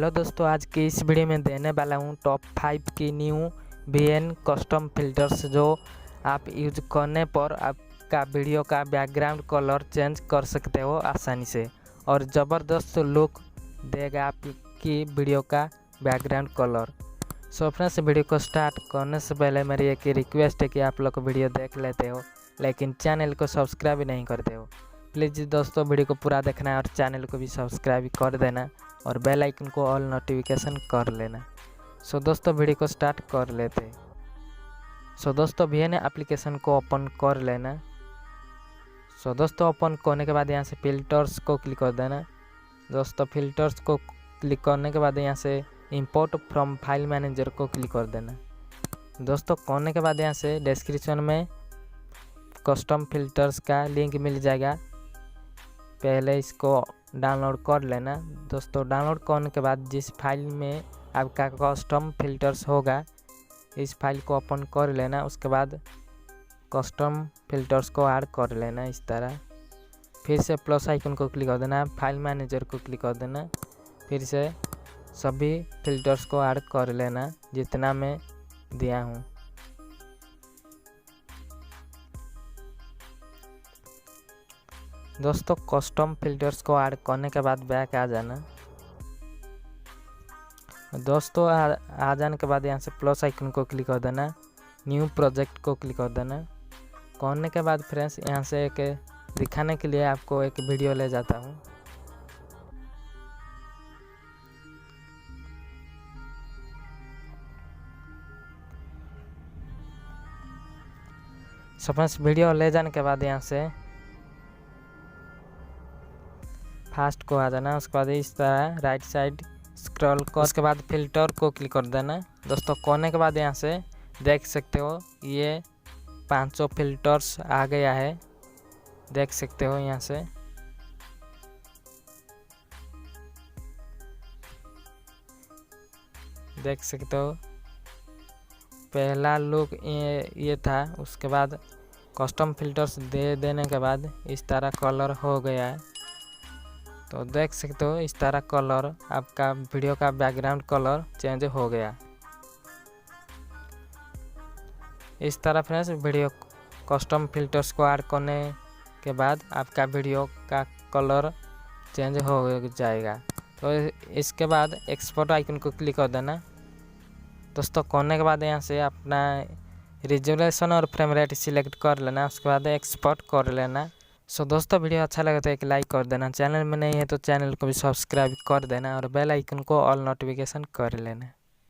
Hello दोस्तों, आज की इस वीडियो में देने वाला हूँ टॉप 5 की न्यू वीएन कस्टम फिल्टर्स जो आप यूज करने पर आपका वीडियो का बैकग्राउंड कलर चेंज कर सकते हो आसानी से और ज़बरदस्त लुक देगा आपकी वीडियो का background colour. So friends, video को स्टार्ट करने से पहले मेरी एक रिक्वेस्ट है कि आप लोग वीडियो देख लेते हो लेकिन चैनल को सब्सक्राइब नहीं करते हो। प्लीज़ दोस्तों, वीडियो को पूरा देखना है और चैनल को भी सब्सक्राइब कर देना और बेल आइकन को ऑल नोटिफिकेशन कर लेना। सो दोस्तों, वीडियो को स्टार्ट कर लेते हैं। सो दोस्तों, वीएन एप्लीकेशन को ओपन कर लेना। सो दोस्तों, ओपन करने के बाद यहाँ से फिल्टर्स को क्लिक कर देना। दोस्तों, फिल्टर्स को क्लिक करने के बाद यहाँ से इंपोर्ट फ्रॉम फाइल मैनेजर को क्लिक कर देना। दोस्तों, करने के बाद यहाँ से डिस्क्रिप्शन में कस्टम फिल्टर्स का लिंक मिल जाएगा, पहले इसको डाउनलोड कर लेना। दोस्तों, डाउनलोड करने के बाद जिस फाइल में आपका कस्टम फिल्टर्स होगा इस फाइल को ओपन कर लेना। उसके बाद कस्टम फिल्टर्स को ऐड कर लेना इस तरह। फिर से प्लस आइकन को क्लिक कर देना, फाइल मैनेजर को क्लिक कर देना, फिर से सभी फिल्टर्स को ऐड कर लेना जितना मैं दिया हूँ। दोस्तों, कस्टम फिल्टर्स को ऐड करने के बाद बैक आ जाना। दोस्तों, आ जाने के बाद यहाँ से प्लस आइकन को क्लिक कर देना, न्यू प्रोजेक्ट को क्लिक कर देना। करने के बाद फ्रेंड्स यहाँ से एक दिखाने के लिए आपको एक वीडियो ले जाता हूँ। सो फ्रेंड्स, वीडियो ले जाने के बाद यहाँ से फास्ट को आ जाना। उसके बाद इस तरह राइट साइड स्क्रॉल कर, उसके बाद फिल्टर को क्लिक कर देना। दोस्तों, करने के बाद यहाँ से देख सकते हो ये 500 फिल्टर्स आ गया है, देख सकते हो यहाँ से। देख सकते हो पहला लुक ये था। उसके बाद कस्टम फिल्टर्स दे देने के बाद इस तरह कलर हो गया है। तो देख सकते हो इस तरह कलर आपका वीडियो का बैकग्राउंड कलर चेंज हो गया। इस तरह फ्रेंड्स वीडियो कस्टम फिल्टर्स को ऐड करने के बाद आपका वीडियो का कलर चेंज हो जाएगा। तो इसके बाद एक्सपोर्ट आइकन को क्लिक कर देना। दोस्तों, करने के बाद यहाँ से अपना रिजोल्यूशन और फ्रेम रेट सिलेक्ट कर लेना। उसके बाद एक्सपोर्ट कर लेना। सो दोस्तों, वीडियो अच्छा लगे तो एक लाइक कर देना, चैनल में नहीं है तो चैनल को भी सब्सक्राइब कर देना और बेल आइकन को ऑल नोटिफिकेशन कर लेना।